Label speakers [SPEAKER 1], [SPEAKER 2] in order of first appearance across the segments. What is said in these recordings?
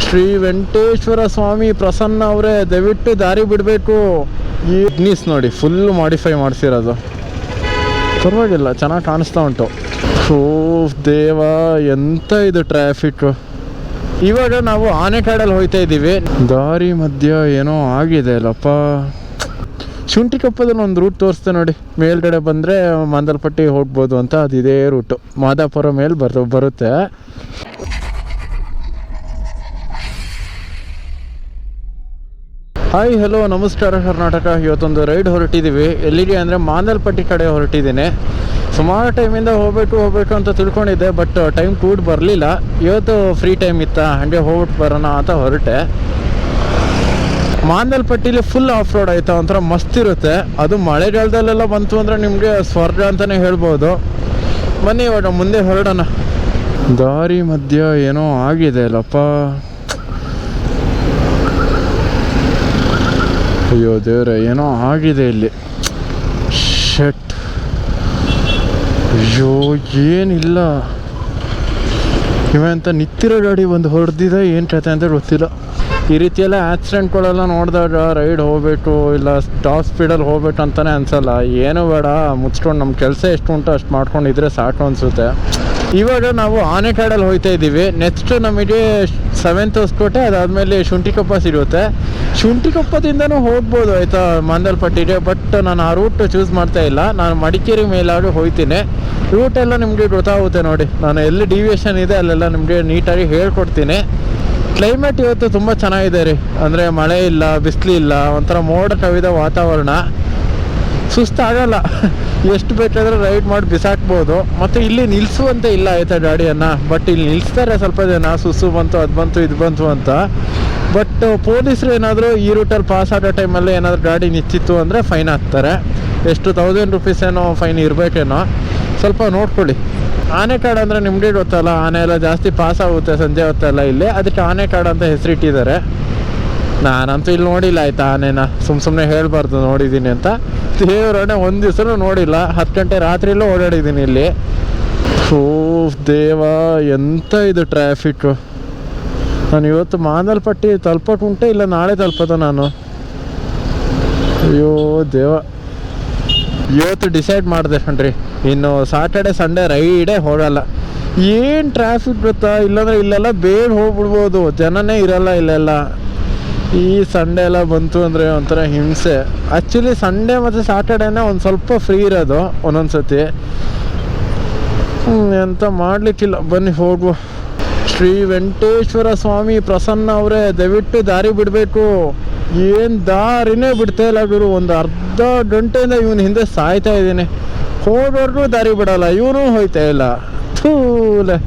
[SPEAKER 1] ಶ್ರೀ ವೆಂಕಟೇಶ್ವರ ಸ್ವಾಮಿ ಪ್ರಸನ್ನ ಅವರೇ, ದಯವಿಟ್ಟು ದಾರಿ ಬಿಡಬೇಕು. ಈ ಇಗ್ನಿಸ್ ನೋಡಿ ಫುಲ್ ಮಾಡಿಫೈ ಮಾಡಿಸಿರೋದು, ಪರವಾಗಿಲ್ಲ ಚೆನ್ನಾಗಿ ಕಾಣಿಸ್ತಾ ಉಂಟು. ಓ ದೇವ, ಎಂತ ಇದು ಟ್ರಾಫಿಕ್. ಇವಾಗ ನಾವು ಆನೆಕಾಡಲ್ಲಿ ಹೋಗ್ತಾ ಇದ್ದೀವಿ. ದಾರಿ ಮಧ್ಯ ಏನೋ ಆಗಿದೆ ಅಲ್ಲಪ್ಪ. ಶುಂಠಿಕೊಪ್ಪದಲ್ಲಿ ಒಂದು ರೂಟ್ ತೋರಿಸ್ತೆ ನೋಡಿ, ಮೇಲ್ಗಡೆ ಬಂದರೆ ಮಾಂದಲ್ಪಟ್ಟಿ ಹೋಗ್ಬೋದು ಅಂತ. ಅದು ಇದೇ ರೂಟು, ಮಾದಾಪುರ ಮೇಲೆ ಬರುತ್ತೆ. ಹಾಯ್ ಹಲೋ ನಮಸ್ಕಾರ ಕರ್ನಾಟಕ. ಇವತ್ತೊಂದು ರೈಡ್ ಹೊರಟಿದ್ದೀವಿ. ಎಲ್ಲಿಗೆ ಅಂದರೆ ಮಾಂದಲ್ಪಟ್ಟಿ ಕಡೆ ಹೊರಟಿದ್ದೀನಿ. ಸುಮಾರು ಟೈಮಿಂದ ಹೋಗಬೇಕು ಅಂತ ತಿಳ್ಕೊಂಡಿದ್ದೆ, ಬಟ್ ಟೈಮ್ ಕೂಡ ಬರಲಿಲ್ಲ. ಇವತ್ತು ಫ್ರೀ ಟೈಮ್ ಇತ್ತಾ, ಹಾಗೆ ಹೋಗ್ಬಿಟ್ಟು ಬರೋಣ ಅಂತ ಹೊರಟೆ. ಮಾಂದಲ್ಪಟ್ಟಿಲಿ ಫುಲ್ ಆಫ್ ರೋಡ್ ಆಯ್ತಾ, ಒಂಥರ ಮಸ್ತ್ ಇರುತ್ತೆ. ಅದು ಮಳೆಗಾಲದಲ್ಲೆಲ್ಲ ಬಂತು ಅಂದರೆ ನಿಮಗೆ ಸ್ವರ್ಗ ಅಂತಲೇ ಹೇಳ್ಬೋದು. ಬನ್ನಿ ಇವಾಗ ಮುಂದೆ ಹೊರಡೋಣ. ದಾರಿ ಮಧ್ಯ ಏನೋ ಆಗಿದೆ ಅಲ್ಲಪ್ಪ. ಅಯ್ಯೋ ದೇವ್ರೆ, ಏನೋ ಆಗಿದೆ ಇಲ್ಲಿ. ಶಟ್, ಅಯ್ಯೋ ಏನಿಲ್ಲ. ಇವಂತ ನಿಂತಿರೋ ಗಾಡಿ ಒಂದು ಹೊಡೆದಿದೆ, ಏನು ಕತೆ ಅಂತ ಗೊತ್ತಿಲ್ಲ. ಈ ರೀತಿಯೆಲ್ಲ ಆಕ್ಸಿಡೆಂಟ್ಗಳೆಲ್ಲ ನೋಡಿದಾಗ ರೈಡ್ ಹೋಗ್ಬೇಕು ಇಲ್ಲ ಟಾಪ್ ಸ್ಪೀಡಲ್ಲಿ ಹೋಗ್ಬೇಕು ಅಂತಲೇ ಅನಿಸಲ್ಲ. ಏನೂ ಬೇಡ, ಮುಚ್ಕೊಂಡು ನಮ್ಮ ಕೆಲಸ ಎಷ್ಟು ಉಂಟು ಅಷ್ಟು ಮಾಡ್ಕೊಂಡಿದ್ರೆ ಸಾಕು ಅನಿಸುತ್ತೆ. ಇವಾಗ ನಾವು ಆನೆಕಾಡಲ್ಲಿ ಹೋಗ್ತಾ ಇದ್ದೀವಿ. ನೆಕ್ಸ್ಟ್ ನಮಗೆ 7th ಹೊಸಕೋಟೆ, ಅದಾದಮೇಲೆ ಶುಂಠಿಕೊಪ್ಪ ಸಿಗುತ್ತೆ. ಶುಂಠಿಕೊಪ್ಪದಿಂದನೂ ಹೋಗ್ಬೋದು ಆಯಿತಾ ಮಾಂದಲ್ಪಟ್ಟಿಗೆ, ಬಟ್ ನಾನು ಆ ರೂಟ್ ಚೂಸ್ ಮಾಡ್ತಾ ಇಲ್ಲ. ನಾನು ಮಡಿಕೇರಿ ಮೇಲಾಗಿ ಹೋಗ್ತೀನಿ. ರೂಟೆಲ್ಲ ನಿಮಗೆ ಗೊತ್ತಾಗುತ್ತೆ ನೋಡಿ. ನಾನು ಎಲ್ಲಿ ಡಿವಿಯೇಷನ್ ಇದೆ ಅಲ್ಲೆಲ್ಲ ನಿಮಗೆ ನೀಟಾಗಿ ಹೇಳ್ಕೊಡ್ತೀನಿ. ಕ್ಲೈಮೇಟ್ ಇವತ್ತು ತುಂಬ ಚೆನ್ನಾಗಿದೆ ರೀ. ಅಂದರೆ ಮಳೆ ಇಲ್ಲ, ಬಿಸಿಲು ಇಲ್ಲ, ಒಂಥರ ಮೋಡ ಕವಿದ ವಾತಾವರಣ. ಸುಸ್ತಾಗಲ್ಲ, ಎಷ್ಟು ಬೇಕಾದರೆ ರೈಡ್ ಮಾಡಿ ಬಿಸಾಕ್ಬೋದು. ಮತ್ತು ಇಲ್ಲಿ ನಿಲ್ಲಿಸುವಂತೆ ಇಲ್ಲ ಆಯಿತಾ ಗಾಡಿಯನ್ನು. ಬಟ್ ಇಲ್ಲಿ ನಿಲ್ಲಿಸ್ತಾರೆ ಸ್ವಲ್ಪ ಜನ, ಸುಸ್ಸು ಬಂತು, ಅದು ಬಂತು, ಇದು ಬಂತು ಅಂತ. ಬಟ್ ಪೊಲೀಸರು ಏನಾದರೂ ಈ ರೂಟಲ್ಲಿ ಪಾಸ್ ಆಗೋ ಟೈಮಲ್ಲಿ ಏನಾದರೂ ಗಾಡಿ ನಿಂತಿತ್ತು ಅಂದರೆ ಫೈನ್ ಹಾಕ್ತಾರೆ. ಎಷ್ಟು 1000 ರೂಪೀಸ್ ಏನೋ ಫೈನ್ ಇರಬೇಕೇನೋ, ಸ್ವಲ್ಪ ನೋಡ್ಕೊಳ್ಳಿ. ಆನೆಕಾಡು ಅಂದರೆ ನಿಮಗೆ ಗೊತ್ತಲ್ಲ, ಆನೆ ಎಲ್ಲ ಜಾಸ್ತಿ ಪಾಸ್ ಆಗುತ್ತೆ ಸಂಜೆ ಹೊತ್ತೆಲ್ಲ ಇಲ್ಲಿ. ಅದಕ್ಕೆ ಆನೆಕಾಡು ಅಂತ ಹೆಸರಿಟ್ಟಿದ್ದಾರೆ. ನಾನಂತೂ ಇಲ್ಲಿ ನೋಡಿಲ್ಲ ಆಯಿತಾ ಆನೆನ, ಸುಮ್ಮನೆ ಹೇಳ್ಬಾರ್ದು ನೋಡಿದ್ದೀನಿ ಅಂತ. ದೇವರನ್ನೇ ಒಂದು ದಿವಸನೂ ನೋಡಿಲ್ಲ. 10 ಗಂಟೆ ರಾತ್ರಿಯಲ್ಲೂ ಓಡಾಡಿದ್ದೀನಿ ಇಲ್ಲಿ. ಓ ದೇವ, ಎಂತ ಇದು ಟ್ರಾಫಿಕ್. ನಾನು ಇವತ್ತು ಮಾಂದಲ್ಪಟ್ಟಿ ತಲುಪೋಕುಂಟೆ ಇಲ್ಲ ನಾಳೆ ತಲುಪೋದು ನಾನು. ಅಯ್ಯೋ ದೇವ, ಇವತ್ತು ಡಿಸೈಡ್ ಮಾಡಿದೆ ಕಣ್ರಿ, ಇನ್ನು ಸಾಟರ್ಡೆ ಸಂಡೇ ರೈಡೇ ಹೋಗಲ್ಲ. ಏನು ಟ್ರಾಫಿಕ್ ಗೊತ್ತಾ, ಇಲ್ಲಾಂದರೆ ಇಲ್ಲೆಲ್ಲ ಬೇಗ ಹೋಗ್ಬಿಡ್ಬೋದು, ಜನನೇ ಇರಲ್ಲ ಇಲ್ಲೆಲ್ಲ. ಈ ಸಂಡೇ ಎಲ್ಲ ಬಂತು ಅಂದರೆ ಒಂಥರ ಹಿಂಸೆ. ಆ್ಯಕ್ಚುಲಿ ಸಂಡೇ ಮತ್ತು ಸಾಟರ್ಡೇನೇ ಒಂದು ಸ್ವಲ್ಪ ಫ್ರೀ ಇರೋದು ಒಂದೊಂದು ಸತಿ. ಎಂತ ಮಾಡಲಿಕ್ಕಿಲ್ಲ, ಬನ್ನಿ ಹೋಗುವ. ಶ್ರೀ ವೆಂಕಟೇಶ್ವರ ಸ್ವಾಮಿ ಪ್ರಸನ್ನ ಅವರೇ, ದಯವಿಟ್ಟು ದಾರಿ ಬಿಡಬೇಕು. ಏನು ದಾರಿನೇ ಬಿಡ್ತಾ ಇಲ್ಲ ಗುರು. ಒಂದು ಅರ್ಧ ಗಂಟೆಯಿಂದ ಇವನು ಹಿಂದೆ ಸಾಯ್ತಾ ಇದ್ದೀನಿ. ಹೋಗೋರ್ಗೂ ದಾರಿ ಬಿಡಲ್ಲ, ಇವನು ಹೋಯ್ತಾ ಇಲ್ಲ. ಥೂಲೆ,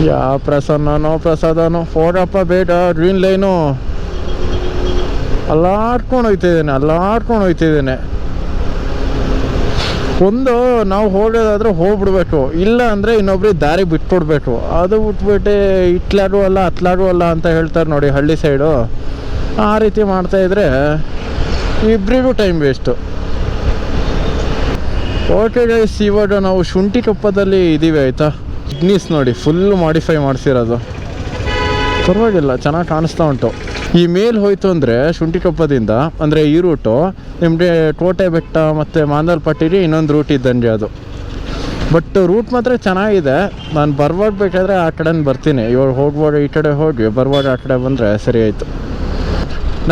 [SPEAKER 1] ಯಾವ ಪ್ರಸನ್ನನೋ ಪ್ರಸಾದನೋ. ಹೋಗಪ್ಪ ಬೇಡ, ಗ್ರೀನ್ ಲೈನು ಅಲ್ಲಾಡ್ಕೊಂಡು ಹೋಗ್ತಿದ್ದೇನೆ. ಒಂದು ನಾವು ಹೋಗೋದಾದ್ರೆ ಹೋಗ್ಬಿಡ್ಬೇಕು, ಇಲ್ಲ ಅಂದರೆ ಇನ್ನೊಬ್ರಿಗೆ ದಾರಿ ಬಿಟ್ಕೊಡ್ಬೇಕು. ಅದು ಬಿಟ್ಬಿಟ್ಟು ಇಟ್ಲಾಗೂ ಅಲ್ಲ ಅತ್ಲಾಗೂ ಅಲ್ಲ ಅಂತ ಹೇಳ್ತಾರೆ ನೋಡಿ ಹಳ್ಳಿ ಸೈಡು. ಆ ರೀತಿ ಮಾಡ್ತಾಯಿದ್ರೆ ಇಬ್ಬರಿಗೂ ಟೈಮ್ ವೇಸ್ಟು. ಓಕೆ ಗೈಸ್, ಇವಾಗ ನಾವು ಶುಂಠಿಕೊಪ್ಪದಲ್ಲಿ ಇದ್ದೀವಿ ಆಯಿತಾ. ಇಗ್ನಿಸ್ ನೋಡಿ ಫುಲ್ ಮಾಡಿಫೈ ಮಾಡಿಸಿರೋದು, ಪರವಾಗಿಲ್ಲ ಚೆನ್ನಾಗಿ ಕಾಣಿಸ್ತಾ ಉಂಟು. ಈ ಮೇಲೆ ಹೋಯ್ತು ಅಂದರೆ ಶುಂಠಿಕೊಪ್ಪದಿಂದ, ಅಂದರೆ ಈ ರೂಟು ನಿಮಗೆ ಕೋಟೆ ಬೆಟ್ಟ ಮತ್ತು ಮಾಂದಲ್ಪಟ್ಟಿಗೆ ಇನ್ನೊಂದು ರೂಟ್ ಇದ್ದಂಗೆ ಅದು. ಬಟ್ ರೂಟ್ ಮಾತ್ರ ಚೆನ್ನಾಗಿದೆ. ನಾನು ಬರುವಾಗ ಬೇಕಾದರೆ ಆ ಕಡೆ ಬರ್ತೀನಿ. ಇವಾಗ ಹೋಗುವಾಗ ಈ ಕಡೆ ಹೋಗಿ, ಬರುವಾಗ ಆ ಕಡೆ ಬಂದರೆ ಸರಿ ಆಯಿತು.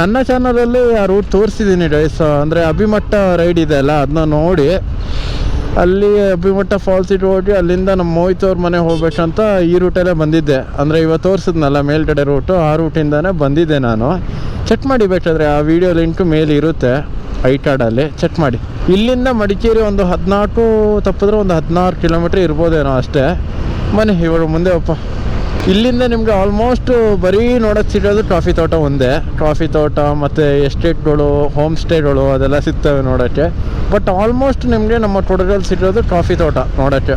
[SPEAKER 1] ನನ್ನ ಚಾನಲಲ್ಲಿ ಆ ರೂಟ್ ತೋರಿಸಿದ್ದೀನಿ ಗೈಸ್. ಅಂದರೆ ಅಭಿಮಠ ರೈಡ್ ಇದೆ ಅಲ್ಲ, ಅದನ್ನ ನೋಡಿ ಅಲ್ಲಿ ಅಭಿಮಠ ಫಾಲ್ಸಿಗೆ ಹೋಗಿ ಅಲ್ಲಿಂದ ನಮ್ಮ ಮೋಹಿತವ್ರ ಮನೆ ಹೋಗ್ಬೇಕಂತ ಈ ರೂಟಲ್ಲೇ ಬಂದಿದ್ದೆ. ಅಂದರೆ ಇವತ್ತು ತೋರಿಸಿದ್ನಲ್ಲ ಮೇಲ್ಗಡೆ ರೂಟು, ಆ ರೂಟಿಂದನೇ ಬಂದಿದ್ದೆ ನಾನು. ಚೆಕ್ ಮಾಡಿ ಬೇಕಾದರೆ ಆ ವಿಡಿಯೋ ಲಿಂಕು ಮೇಲೆ ಇರುತ್ತೆ ಐ ಕಾರ್ಡಲ್ಲಿ, ಚೆಕ್ ಮಾಡಿ. ಇಲ್ಲಿಂದ ಮಡಿಕೇರಿ ಒಂದು 14 ತಪ್ಪಿದ್ರೆ ಒಂದು 16 ಕಿಲೋಮೀಟ್ರ್ ಇರ್ಬೋದೇನೋ ಅಷ್ಟೇ. ಬನ್ನಿ ಇವಾಗ ಮುಂದೆ ಅಪ್ಪ. ಇಲ್ಲಿಂದ ನಿಮಗೆ ಆಲ್ಮೋಸ್ಟ್ ಬರೀ ನೋಡೋಕ್ಕೆ ಸಿಗೋದು ಕಾಫಿ ತೋಟ ಒಂದೇ. ಕಾಫಿ ತೋಟ ಮತ್ತು ಎಸ್ಟೇಟ್ಗಳು, ಹೋಮ್ ಸ್ಟೇಗಳು ಅದೆಲ್ಲ ಸಿಗ್ತವೆ ನೋಡೋಕ್ಕೆ. ಬಟ್ ಆಲ್ಮೋಸ್ಟ್ ನಿಮಗೆ ನಮ್ಮ ಕೊಡಗಲ್ಲಿ ಸಿಗೋದು ಕಾಫಿ ತೋಟ ನೋಡೋಕ್ಕೆ.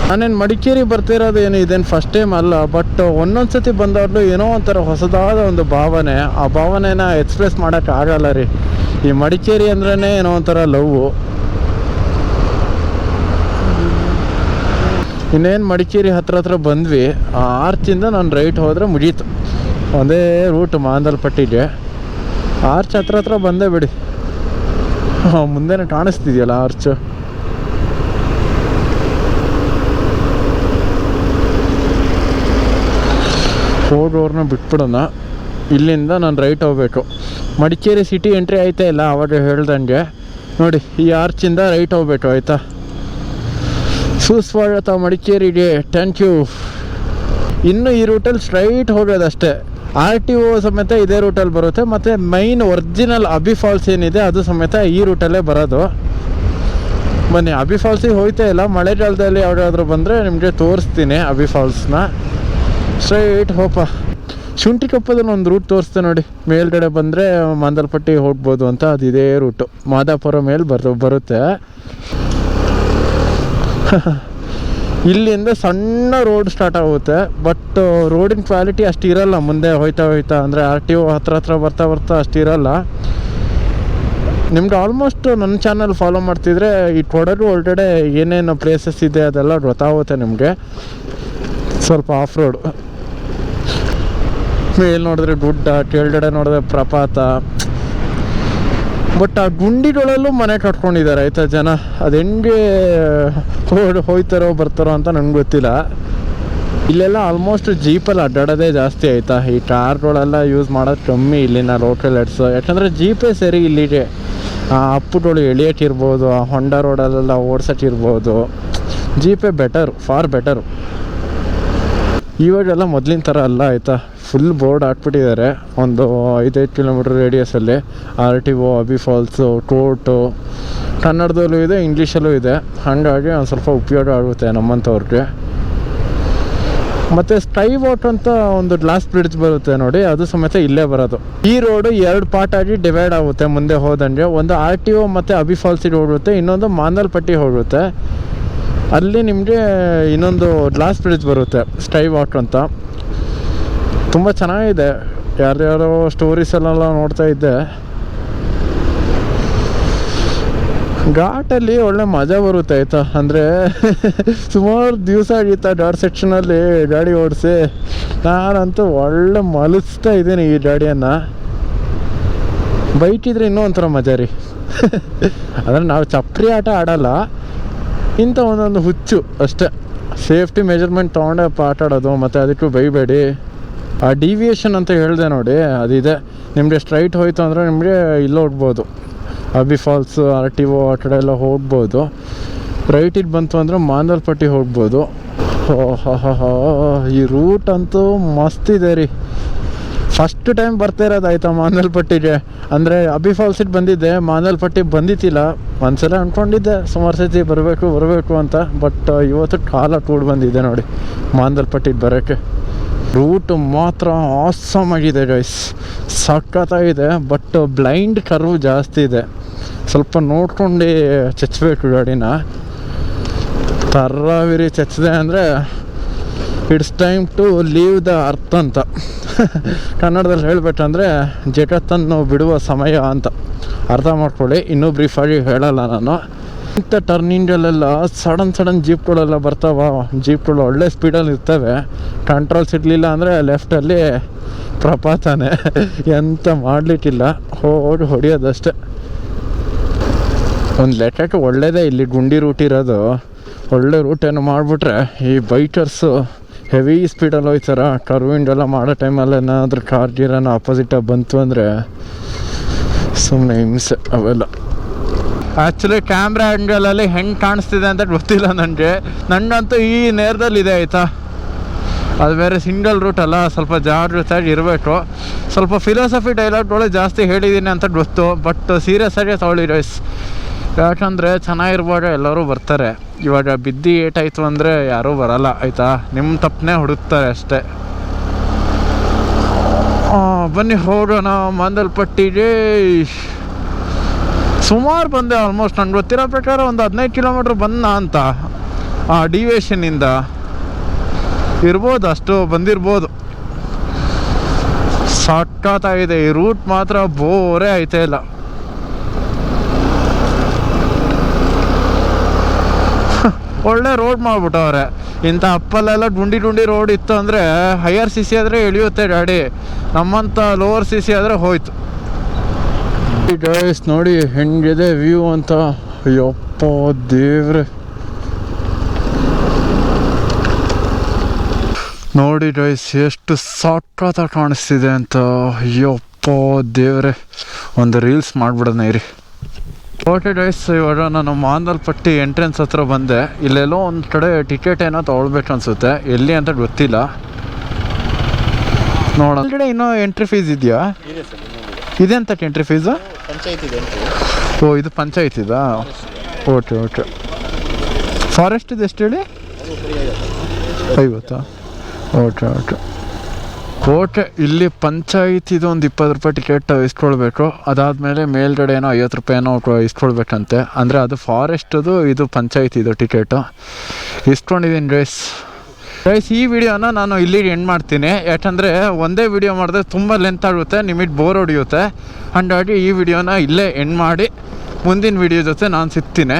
[SPEAKER 1] ನಾನೇನು ಮಡಿಕೇರಿ ಬರ್ತಿರೋದು ಇದೇನು ಫಸ್ಟ್ ಟೈಮ್ ಅಲ್ಲ. ಬಟ್ ಒಂದೊಂದು ಸತಿ ಬಂದವ್ರದ್ದು ಏನೋ ಒಂಥರ ಹೊಸದಾದ ಒಂದು ಭಾವನೆ. ಆ ಭಾವನೆನ ಎಕ್ಸ್ಪ್ರೆಸ್ ಮಾಡೋಕ್ಕೆ ಆಗಲ್ಲ ರೀ. ಈ ಮಡಿಕೇರಿ ಅಂದ್ರೇ ಏನೋ ಒಂಥರ ಲವ್ವು. ಇನ್ನೇನು ಮಡಿಕೇರಿ ಹತ್ರ ಬಂದ್ವಿ. ಆ ಆರ್ಚಿಂದ ನಾನು ರೈಟ್ ಹೋದರೆ ಮುಗೀತು. ಒಂದೇ ರೂಟ್ ಮಾಂದಲ್ಪಟ್ಟಿಗೆ. ಆರ್ಚ್ ಹತ್ರ ಬಂದೇ ಬಿಡಿ. ಮುಂದೆನೇ ಕಾಣಿಸ್ತಿದೆಯಲ್ಲ ಆರ್ಚ್. ಹೋಗೋರ್ನ ಬಿಟ್ಬಿಡೋಣ. ಇಲ್ಲಿಂದ ನಾನು ರೈಟ್ ಹೋಗ್ಬೇಕು. ಮಡಿಕೇರಿ ಸಿಟಿ ಎಂಟ್ರಿ ಆಯ್ತಾ ಇಲ್ಲ ಅವಾಗ ಹೇಳ್ದಂಗೆ. ನೋಡಿ ಈ ಆರ್ಚಿಂದ ರೈಟ್ ಹೋಗ್ಬೇಕು ಆಯಿತಾ. ಸುಸ್ವಾಗತ ಮಡಿಕೇರಿಗೆ, ಥ್ಯಾಂಕ್ ಯು. ಇನ್ನು ಈ ರೂಟಲ್ಲಿ ಸ್ಟ್ರೈಟ್ ಹೋಗೋದಷ್ಟೇ. RTO ಸಮೇತ ಇದೇ ರೂಟಲ್ಲಿ ಬರುತ್ತೆ. ಮತ್ತು ಮೈನ್ ಒರಿಜಿನಲ್ ಅಬ್ಬಿ ಫಾಲ್ಸ್ ಏನಿದೆ ಅದು ಸಮೇತ ಈ ರೂಟಲ್ಲೇ ಬರೋದು. ಬನ್ನಿ, ಅಬ್ಬಿ ಫಾಲ್ಸಿಗೆ ಹೋಗ್ತಾ ಇಲ್ಲ. ಮಳೆಗಾಲದಲ್ಲಿ ಯಾವುದಾದ್ರೂ ಬಂದರೆ ನಿಮಗೆ ತೋರಿಸ್ತೀನಿ ಅಬ್ಬಿ ಫಾಲ್ಸ್ನ. ಸ್ಟ್ರೈಟ್ ಹೋಪ. ಶುಂಠಿ ಕೊಪ್ಪದಲ್ಲಿ ಒಂದು ರೂಟ್ ತೋರಿಸ್ತೆ ನೋಡಿ. ಮೇಲ್ಗಡೆ ಬಂದರೆ ಮಾಂದಲ್ಪಟ್ಟಿ ಹೋಗ್ಬೋದು ಅಂತ. ಅದು ಇದೇ ರೂಟು. ಮಾದಾಪುರ ಮೇಲೆ ಬರುತ್ತೆ. ಇಲ್ಲಿಂದ ಸಣ್ಣ ರೋಡ್ ಸ್ಟಾರ್ಟ್ ಆಗುತ್ತೆ. ಬಟ್ ರೋಡಿನ ಕ್ವಾಲಿಟಿ ಅಷ್ಟು ಇರಲ್ಲ ಮುಂದೆ ಹೋಯ್ತಾ ಅಂದರೆ RTO ಹತ್ರ ಬರ್ತಾ ಅಷ್ಟು ಇರಲ್ಲ. ನಿಮ್ಗೆ ಆಲ್ಮೋಸ್ಟ್ ನನ್ನ ಚಾನಲ್ ಫಾಲೋ ಮಾಡ್ತಿದ್ರೆ ಈ ಕೊಡಗು ಒಳಗಡೆ ಏನೇನು ಪ್ಲೇಸಸ್ ಇದೆ ಅದೆಲ್ಲ ಗೊತ್ತಾಗುತ್ತೆ ನಿಮಗೆ. ಸ್ವಲ್ಪ ಆಫ್ ರೋಡ್. ಮೇಲೆ ನೋಡಿದ್ರೆ ಗುಡ್ಡ, ಕೆಳಗಡೆ ನೋಡಿದ್ರೆ ಪ್ರಪಾತ. ಬಟ್ ಆ ಗುಂಡಿಗಳಲ್ಲೂ ಮನೆ ಕಟ್ಕೊಂಡಿದ್ದಾರೆ ಆಯಿತಾ ಜನ. ಅದು ಹೆಂಗೆ ಹೋಯ್ತಾರೋ ಬರ್ತಾರೋ ಅಂತ ನನಗೆ ಗೊತ್ತಿಲ್ಲ. ಇಲ್ಲೆಲ್ಲ ಆಲ್ಮೋಸ್ಟ್ ಜೀಪಲ್ಲಿ ಅಡ್ಡಾಡೋದೇ ಜಾಸ್ತಿ ಆಯಿತಾ. ಈ ಕಾರ್ಗಳೆಲ್ಲ ಯೂಸ್ ಮಾಡೋದು ಕಮ್ಮಿ ಇಲ್ಲಿನ ಲೋಕಲ್ ಹೆಡ್ಸ್. ಯಾಕಂದರೆ ಜೀಪೇ ಸರಿ ಇಲ್ಲಿಗೆ. ಅಪ್ಪುಗಳು ಎಳಿಯೋಕ್ಕಿರ್ಬೋದು, ಆ ಹೊಂಡ ರೋಡಲ್ಲೆಲ್ಲ ಓಡ್ಸೋಕ್ಕಿರ್ಬೋದು. ಜೀಪೇ ಬೆಟರು, ಫಾರ್ ಬೆಟರು. ಇವಾಗೆಲ್ಲ ಮೊದಲಿನ ಥರ ಅಲ್ಲ ಆಯಿತಾ. ಫುಲ್ ಬೋರ್ಡ್ ಹಾಕ್ಬಿಟ್ಟಿದ್ದಾರೆ ಒಂದು 5 ಕಿಲೋಮೀಟ್ರ್ ರೇಡಿಯಸಲ್ಲಿ. RTO, ಅಬ್ಬಿ ಫಾಲ್ಸು, ಕೋರ್ಟು ಕನ್ನಡದಲ್ಲೂ ಇದೆ, ಇಂಗ್ಲೀಷಲ್ಲೂ ಇದೆ. ಹಾಗಾಗಿ ಒಂದು ಸ್ವಲ್ಪ ಉಪಯೋಗ ಆಗುತ್ತೆ ನಮ್ಮಂಥವ್ರಿಗೆ. ಮತ್ತು ಸ್ಕೈ ವಾಕ್ ಅಂತ ಒಂದು ಗ್ಲಾಸ್ ಬ್ರಿಡ್ಜ್ ಬರುತ್ತೆ ನೋಡಿ, ಅದು ಸಮೇತ ಇಲ್ಲೇ ಬರೋದು. ಈ ರೋಡು 2 ಪಾರ್ಟ್ ಆಗಿ ಡಿವೈಡ್ ಆಗುತ್ತೆ ಮುಂದೆ ಹೋದಂಗೆ. ಒಂದು RTO ಮತ್ತು ಅಬ್ಬಿ ಫಾಲ್ಸಿಗೆ ಹೋಗುತ್ತೆ, ಇನ್ನೊಂದು ಮಾಂದಲ್ಪಟ್ಟಿ ಹೋಗುತ್ತೆ. ಅಲ್ಲಿ ನಿಮಗೆ ಇನ್ನೊಂದು ಗ್ಲಾಸ್ ಬ್ರಿಡ್ಜ್ ಬರುತ್ತೆ, ಸ್ಕೈ ವಾಕ್ ಅಂತ. ತುಂಬ ಚೆನ್ನಾಗಿದೆ. ಯಾರ್ಯಾರೋ ಸ್ಟೋರೀಸಲ್ಲೆಲ್ಲ ನೋಡ್ತಾ ಇದ್ದೆ. ಘಾಟಲ್ಲಿ ಒಳ್ಳೆ ಮಜಾ ಬರುತ್ತೆ ಆಯಿತಾ. ಅಂದರೆ ಸುಮಾರು ದಿವಸ ಆಗಿತ್ತು ಘಾಟ್ ಸೆಕ್ಷನಲ್ಲಿ ಗಾಡಿ ಓಡಿಸಿ. ನಾನಂತೂ ಒಳ್ಳೆ ಮಲಗಿಸ್ತಾ ಇದ್ದೀನಿ ಈ ಗಾಡಿಯನ್ನು. ಬೈಕ್ ಇದ್ರೆ ಇನ್ನೂ ಒಂಥರ ಮಜಾ ರೀ. ಅಂದರೆ ನಾವು ಚಪ್ರಿ ಆಟ ಆಡೋಲ್ಲ, ಇಂಥ ಒಂದೊಂದು ಹುಚ್ಚು ಅಷ್ಟೇ. ಸೇಫ್ಟಿ ಮೆಜರ್ಮೆಂಟ್ ತೊಗೊಂಡೆ ಆಟ ಆಡೋದು. ಮತ್ತು ಅದಕ್ಕೂ ಬೈಬೇಡಿ. ಆ ಡಿವಿಯೇಷನ್ ಅಂತ ಹೇಳಿದೆ ನೋಡಿ, ಅದಿದೆ. ನಿಮಗೆ ಸ್ಟ್ರೈಟ್ ಹೋಯ್ತು ಅಂದರೆ ನಿಮಗೆ ಇಲ್ಲಿ ಹೋಗ್ಬೋದು, ಅಬ್ಬಿ ಫಾಲ್ಸು, RTO ಆ ಕಡೆ ಎಲ್ಲ ಹೋಗ್ಬೋದು. ರೈಟಿಗೆ ಬಂತು ಅಂದರೆ ಮಾಂದಲ್ಪಟ್ಟಿ ಹೋಗ್ಬೋದು. ಈ ರೂಟ್ ಅಂತೂ ಮಸ್ತಿದೆ ರೀ. ಫಸ್ಟ್ ಟೈಮ್ ಬರ್ತಾ ಇರೋದು ಆಯಿತಾ ಮಾಂದಲ್ಪಟ್ಟಿಗೆ. ಅಂದರೆ ಅಬ್ಬಿ ಫಾಲ್ಸಿಗೆ ಬಂದಿದ್ದೆ, ಮಾಂದಲ್ಪಟ್ಟಿಗೆ ಬಂದಿತ್ತಿಲ್ಲ. ಒಂದ್ಸಲ ಅಂದ್ಕೊಂಡಿದ್ದೆ ಸುಮಾರು ಸತಿ ಬರಬೇಕು ಅಂತ. ಬಟ್ ಇವತ್ತು ಕಾಲ ಕೂಡಿ ಬಂದಿದೆ ನೋಡಿ ಮಾಂದಲ್ಪಟ್ಟಿಗೆ ಬರೋಕ್ಕೆ. ರೂಟು ಮಾತ್ರ ಆಸಮ್ ಆಗಿದೆ ಗೈಸ್, ಸಖತ್ತಾಗಿದೆ. ಬಟ್ ಬ್ಲೈಂಡ್ ಕರ್ವ್ ಜಾಸ್ತಿ ಇದೆ. ಸ್ವಲ್ಪ ನೋಡ್ಕೊಂಡು ಚಚ್ಚಬೇಕು ಗಾಡಿನ. ತರ್ರಾವಿರಿ ಚಚ್ಚಿದೆ ಅಂದರೆ it's time to leave the earth ಅಂತ. ಕನ್ನಡದಲ್ಲಿ ಹೇಳಬೇಕಂದ್ರೆ ಜಗತ್ತನ್ನು ಬಿಡುವ ಸಮಯ ಅಂತ ಅರ್ಥ ಮಾಡ್ಕೊಳ್ಳಿ. ಇನ್ನೂ ಬ್ರೀಫಾಗಿ ಹೇಳಲ್ಲ ನಾನು. ಇಂಥ ಟರ್ನಿಂಗಲ್ಲೆಲ್ಲ ಸಡನ್ ಜೀಪ್ಗಳೆಲ್ಲ ಬರ್ತಾವ. ಜೀಪ್ಗಳು ಒಳ್ಳೆ ಸ್ಪೀಡಲ್ಲಿ ಇರ್ತವೆ. ಕಂಟ್ರೋಲ್ ಸಿಗಲಿಲ್ಲ ಅಂದರೆ ಲೆಫ್ಟಲ್ಲಿ ಪ್ರಪಾತನೇ, ಎಂತ ಮಾಡಲಿಕ್ಕಿಲ್ಲ, ಹೋಗಿ ಹೊಡಿಯೋದಷ್ಟೆ. ಒಂದು ಲೆಕ್ಕಕ್ಕೆ ಒಳ್ಳೆಯದೇ ಇಲ್ಲಿ ಗುಂಡಿ ರೂಟ್ ಇರೋದು. ಒಳ್ಳೆ ರೂಟೇನು ಮಾಡಿಬಿಟ್ರೆ ಈ ಬೈಕರ್ಸು ಹೆವಿ ಸ್ಪೀಡಲ್ಲಿ ಹೋಯ್ತಾರ. ಕರ್ವಿಂಡೆಲ್ಲ ಮಾಡೋ ಟೈಮಲ್ಲಿ ಏನಾದರೂ ಕಾರ್ ಗೀರನ್ನು ಆಪೋಸಿಟಾಗಿ ಬಂತು ಅಂದರೆ ಸುಮ್ಮನೆ ಹಿಂಸೆ ಅವೆಲ್ಲ. ಆ್ಯಕ್ಚುಲಿ ಕ್ಯಾಮ್ರಾ ಆ್ಯಂಗಲಲ್ಲಿ ಹೆಂಗೆ ಕಾಣಿಸ್ತಿದೆ ಅಂತ ಗೊತ್ತಿಲ್ಲ ನನಗಂತೂ ಈ ನೇರದಲ್ಲಿದೆ ಆಯಿತಾ. ಅದು ಬೇರೆ ಸಿಂಗಲ್ ರೂಟ್ ಅಲ್ಲ, ಸ್ವಲ್ಪ ಜಾಗ್ರತೆಯಾಗಿ ಇರಬೇಕು. ಸ್ವಲ್ಪ ಫಿಲಾಸಫಿ ಡೈಲಾಗ್ಗಳು ಜಾಸ್ತಿ ಹೇಳಿದ್ದೀನಿ ಅಂತ ಗೊತ್ತು. ಬಟ್ ಸೀರಿಯಸ್ ಆಗಿ ತಗೊಳ್ಳಿ ಗೈಸ್. ಯಾಕಂದರೆ ಚೆನ್ನಾಗಿರುವಾಗ ಎಲ್ಲರೂ ಬರ್ತಾರೆ. ಇವಾಗ ಬಿದ್ದು ಏಟಾಯಿತು ಅಂದರೆ ಯಾರೂ ಬರಲ್ಲ ಆಯಿತಾ. ನಿಮ್ಮ ತಪ್ಪನೇ ಹುಡುಕ್ತಾರೆ ಅಷ್ಟೇ. ಬನ್ನಿ ಹೋಗೋಣ ಮಾಂದಲ್ಪಟ್ಟಿಗೆ. ಸುಮಾರು ಬಂದೆ ಆಲ್ಮೋಸ್ಟ್. ನನಗೆ ಗೊತ್ತಿರೋ ಪ್ರಕಾರ ಒಂದು 15 ಕಿಲೋಮೀಟ್ರ್ ಬಂದ ಅಂತ ಆ ಡಿವಿಯೇಷನಿಂದ ಇರ್ಬೋದು, ಅಷ್ಟು ಬಂದಿರ್ಬೋದು. ಸಖತ್ತಾಗಿದೆ ಈ ರೂಟ್, ಮಾತ್ರ ಬೋರೇ ಐತೆ ಇಲ್ಲ. ಒಳ್ಳೆ ರೋಡ್ ಮಾಡಿಬಿಟ್ಟವ್ರೆ. ಇಂಥ ಅಪ್ಪಲ್ಲೆಲ್ಲ ಡುಂಡಿ ರೋಡ್ ಇತ್ತು ಅಂದರೆ ಹೈಯರ್ ಸಿ ಸಿ ಆದರೆ ಇಳಿಯುತ್ತೆ ಗಾಡಿ, ನಮ್ಮಂಥ ಲೋವರ್ ಸಿ ಸಿ ಆದರೆ ಹೋಯ್ತು. ಗೈಸ್ ನೋಡಿ ಹೆಂಗಿದೆ ವ್ಯೂ ಅಂತ, ಅಯ್ಯಪ್ಪ ದೇವ್ರೆ. ನೋಡಿ ಗೈಸ್ ಎಷ್ಟು ಸಾಕಾಗಿ ಕಾಣಿಸ್ತಿದೆ ಅಂತ, ಅಯ್ಯಪ್ಪ ದೇವ್ರೆ. ಒಂದು ರೀಲ್ಸ್ ಮಾಡಿಬಿಡೋಣ ಇರಿ. ಓಕೆ ಗೈಸ್, ಇವಾಗ ನಾನು ಮಾಂದಲ್ಪಟ್ಟಿ ಎಂಟ್ರೆನ್ಸ್ ಹತ್ರ ಬಂದೆ. ಇಲ್ಲೆಲ್ಲೋ ಒಂದು ಕಡೆ ಟಿಕೆಟ್ ಏನೋ ತೊಗೊಳ್ಬೇಕು ಅನಿಸುತ್ತೆ, ಎಲ್ಲಿ ಅಂತ ಗೊತ್ತಿಲ್ಲ. ನೋಡೋಣ ಕಡೆ ಇನ್ನೂ ಎಂಟ್ರಿ ಫೀಸ್ ಇದೆಯಾ? ಇದೆ ಅಂತ ಎಂಟ್ರಿ ಫೀಸು? ಓ ಇದು ಪಂಚಾಯತಿದಾ? Okay okay. ಫಾರೆಸ್ಟಿದು ಎಷ್ಟು ಹೇಳಿ? 50. Okay okay okay. ಇಲ್ಲಿ ಪಂಚಾಯತಿದು ಒಂದು 20 ರೂಪಾಯಿ ಟಿಕೆಟ್ ಇಸ್ಕೊಳ್ಬೇಕು. ಅದಾದಮೇಲೆ ಮೇಲ್ಗಡೆ ಏನೋ 50 ರೂಪಾಯಿನೋ ಇಸ್ಕೊಳ್ಬೇಕಂತೆ. ಅಂದರೆ ಅದು ಫಾರೆಸ್ಟದು, ಇದು ಪಂಚಾಯತಿದು ಟಿಕೆಟು ಇಸ್ಕೊಂಡಿದ್ದೀನಿ ಗೈಸ್. ಈ ವಿಡಿಯೋನ ನಾನು ಇಲ್ಲಿಗೆ ಎಂಡ್ ಮಾಡ್ತೀನಿ, ಯಾಕಂದರೆ ಒಂದೇ ವಿಡಿಯೋ ಮಾಡಿದ್ರೆ ತುಂಬ ಲೆಂತ್ ಆಗುತ್ತೆ, ನಿಮಗೆ ಬೋರ್ ಹೊಡಿಯುತ್ತೆ. ಹಾಗಾಗಿ ಈ ವಿಡಿಯೋನ ಇಲ್ಲೇ ಎಂಡ್ ಮಾಡಿ ಮುಂದಿನ ವಿಡಿಯೋ ಜೊತೆ ನಾನು ಸಿಗ್ತೀನಿ.